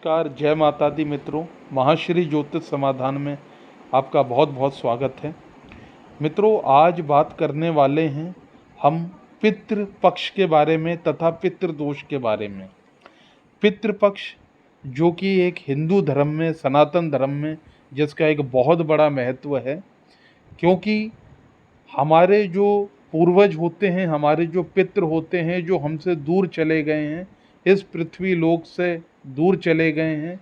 नमस्कार, जय माता दी मित्रों। महाश्री ज्योतिष समाधान में आपका बहुत बहुत स्वागत है। मित्रों, आज बात करने वाले हैं हम पितृ पक्ष के बारे में तथा पितृदोष के बारे में। पितृपक्ष जो कि एक हिंदू धर्म में, सनातन धर्म में जिसका एक बहुत बड़ा महत्व है, क्योंकि हमारे जो पूर्वज होते हैं, हमारे जो पितृ होते हैं, जो हमसे दूर चले गए हैं, इस पृथ्वी लोक से दूर चले गए हैं,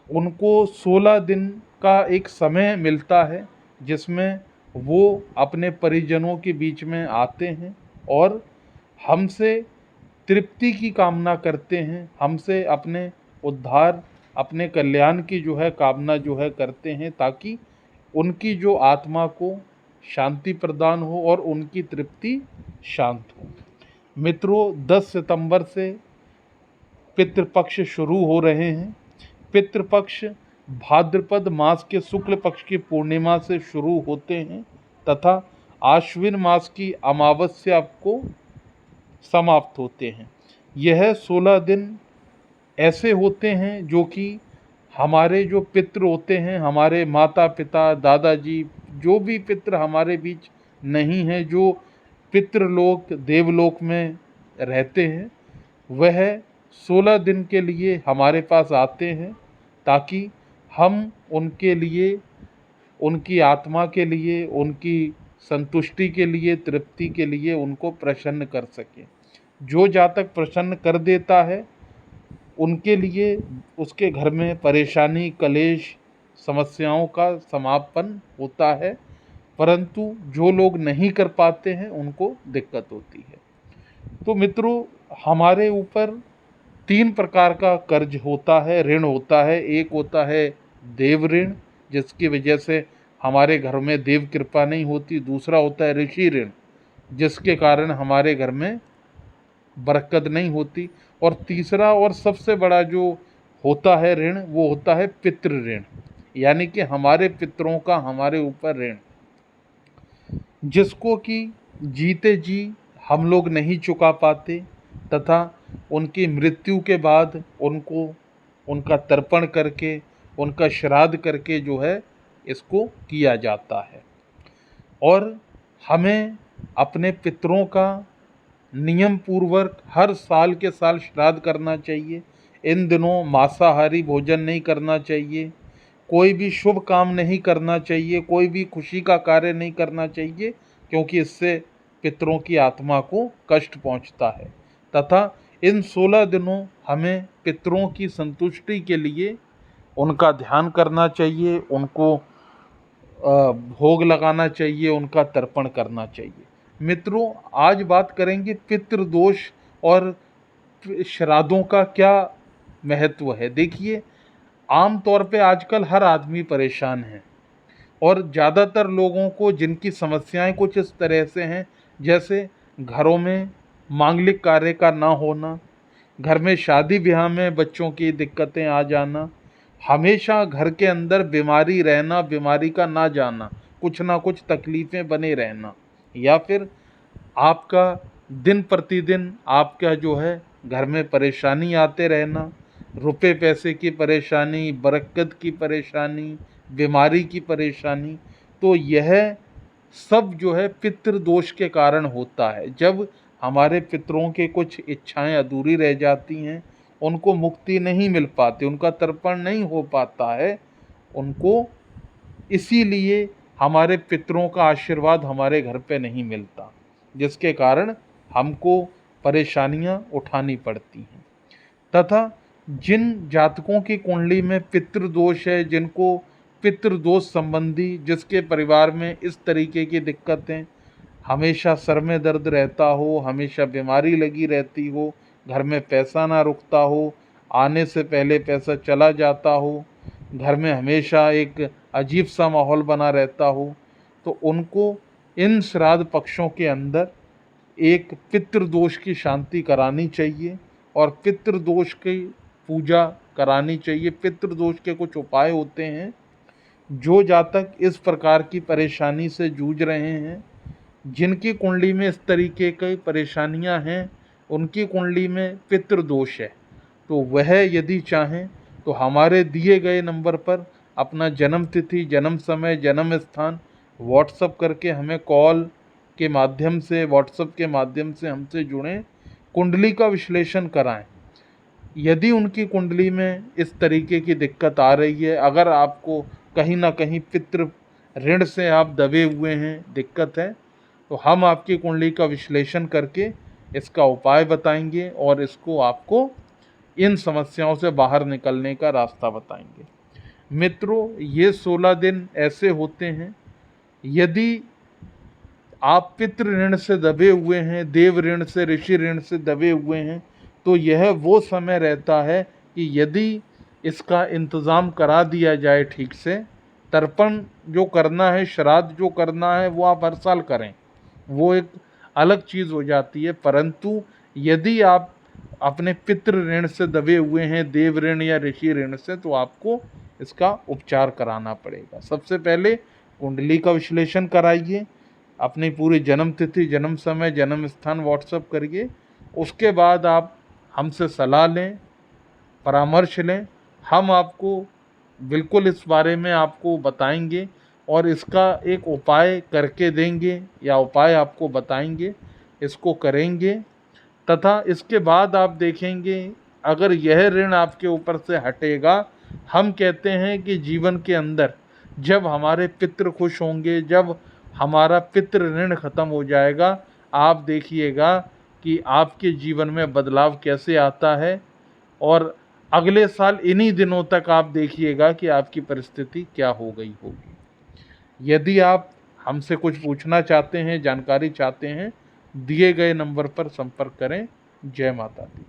उनको 16 दिन का एक समय मिलता है जिसमें वो अपने परिजनों के बीच में आते हैं और हमसे तृप्ति की कामना करते हैं, हमसे अपने उद्धार, अपने कल्याण की कामना करते हैं, ताकि उनकी जो आत्मा को शांति प्रदान हो और उनकी तृप्ति शांत हो। मित्रों, 10 सितंबर से पितृपक्ष शुरू हो रहे हैं। पितृपक्ष भाद्रपद मास के शुक्ल पक्ष की पूर्णिमा से शुरू होते हैं तथा आश्विन मास की अमावस्या को समाप्त होते हैं। यह 16 दिन ऐसे होते हैं जो कि हमारे जो पितृ होते हैं, हमारे माता पिता, दादाजी, जो भी पितृ हमारे बीच नहीं हैं, जो पितृलोक देवलोक में रहते हैं, वह 16 दिन के लिए हमारे पास आते हैं ताकि हम उनके लिए, उनकी आत्मा के लिए, उनकी संतुष्टि के लिए, तृप्ति के लिए उनको प्रसन्न कर सकें। जो जातक प्रसन्न कर देता है उनके लिए उसके घर में परेशानी, कलेश, समस्याओं का समापन होता है, परंतु जो लोग नहीं कर पाते हैं उनको दिक्कत होती है। तो मित्रों, हमारे ऊपर 3 प्रकार का कर्ज होता है, ऋण होता है। एक होता है देव ऋण, जिसकी वजह से हमारे घर में देव कृपा नहीं होती। दूसरा होता है ऋषि ऋण, जिसके कारण हमारे घर में बरकत नहीं होती। और तीसरा और सबसे बड़ा जो होता है ऋण, वो होता है पितृ ऋण, यानी कि हमारे पितरों का हमारे ऊपर ऋण, जिसको कि जीते जी हम लोग नहीं चुका पाते तथा उनकी मृत्यु के बाद उनको उनका तर्पण करके, उनका श्राद्ध करके इसको किया जाता है। और हमें अपने पितरों का नियम पूर्वक हर साल के साल श्राद्ध करना चाहिए। इन दिनों मांसाहारी भोजन नहीं करना चाहिए, कोई भी शुभ काम नहीं करना चाहिए, कोई भी खुशी का कार्य नहीं करना चाहिए, क्योंकि इससे पितरों की आत्मा को कष्ट पहुंचता है। तथा इन 16 दिनों हमें पितरों की संतुष्टि के लिए उनका ध्यान करना चाहिए, उनको भोग लगाना चाहिए, उनका तर्पण करना चाहिए। मित्रों, आज बात करेंगे पितृदोष और श्राद्धों का क्या महत्व है। देखिए, आम तौर पे आजकल हर आदमी परेशान है और ज़्यादातर लोगों को जिनकी समस्याएं कुछ इस तरह से हैं, जैसे घरों में मांगलिक कार्य का ना होना, घर में शादी ब्याह में बच्चों की दिक्कतें आ जाना, हमेशा घर के अंदर बीमारी रहना, बीमारी का ना जाना, कुछ ना कुछ तकलीफ़ें बने रहना, या फिर आपका दिन प्रतिदिन आपका घर में परेशानी आते रहना, रुपए पैसे की परेशानी, बरकत की परेशानी, बीमारी की परेशानी। तो यह सब पितृदोष के कारण होता है। जब हमारे पितरों के कुछ इच्छाएं अधूरी रह जाती हैं, उनको मुक्ति नहीं मिल पाती, उनका तर्पण नहीं हो पाता है उनको, इसीलिए हमारे पितरों का आशीर्वाद हमारे घर पे नहीं मिलता, जिसके कारण हमको परेशानियां उठानी पड़ती हैं। तथा जिन जातकों की कुंडली में पितृदोष है, जिनको पितृदोष संबंधी, जिसके परिवार में इस तरीके की दिक्कतें, हमेशा सर में दर्द रहता हो, हमेशा बीमारी लगी रहती हो, घर में पैसा ना रुकता हो, आने से पहले पैसा चला जाता हो, घर में हमेशा एक अजीब सा माहौल बना रहता हो, तो उनको इन श्राद्ध पक्षों के अंदर एक पितृदोष की शांति करानी चाहिए और पितृदोष की पूजा करानी चाहिए। पितृदोष के कुछ उपाय होते हैं। जो जातक इस प्रकार की परेशानी से जूझ रहे हैं, जिनकी कुंडली में इस तरीके की परेशानियां हैं, उनकी कुंडली में पितृदोष है, तो वह यदि चाहें तो हमारे दिए गए नंबर पर अपना जन्म तिथि, जन्म समय, जन्म स्थान व्हाट्सअप करके हमें कॉल के माध्यम से, व्हाट्सअप के माध्यम से हमसे जुड़ें, कुंडली का विश्लेषण कराएं। यदि उनकी कुंडली में इस तरीके की दिक्कत आ रही है, अगर आपको कहीं ना कहीं पितृ ऋण से आप दबे हुए हैं, दिक्कत है, तो हम आपकी कुंडली का विश्लेषण करके इसका उपाय बताएंगे और इसको आपको इन समस्याओं से बाहर निकलने का रास्ता बताएंगे। मित्रों, ये 16 दिन ऐसे होते हैं, यदि आप पितृ ऋण से दबे हुए हैं, देव ऋण से, ऋषि ऋण से दबे हुए हैं, तो यह वो समय रहता है कि यदि इसका इंतज़ाम करा दिया जाए ठीक से, तर्पण जो करना है, श्राद्ध जो करना है, वो आप हर साल करें, वो एक अलग चीज़ हो जाती है। परंतु यदि आप अपने पितृ ऋण से दबे हुए हैं, देव ऋण या ऋषि ऋण से, तो आपको इसका उपचार कराना पड़ेगा। सबसे पहले कुंडली का विश्लेषण कराइए, अपनी पूरी जन्म तिथि, जन्म समय, जन्म स्थान व्हाट्सअप करिए। उसके बाद आप हमसे सलाह लें, परामर्श लें। हम आपको बिल्कुल इस बारे में आपको बताएंगे और इसका एक उपाय करके देंगे या उपाय आपको बताएंगे, इसको करेंगे। तथा इसके बाद आप देखेंगे, अगर यह ऋण आपके ऊपर से हटेगा, हम कहते हैं कि जीवन के अंदर जब हमारे पितृ खुश होंगे, जब हमारा पितृ ऋण खत्म हो जाएगा, आप देखिएगा कि आपके जीवन में बदलाव कैसे आता है। और अगले साल इन्हीं दिनों तक आप देखिएगा कि आपकी परिस्थिति क्या हो गई होगी। यदि आप हमसे कुछ पूछना चाहते हैं, जानकारी चाहते हैं, दिए गए नंबर पर संपर्क करें। जय माता दी।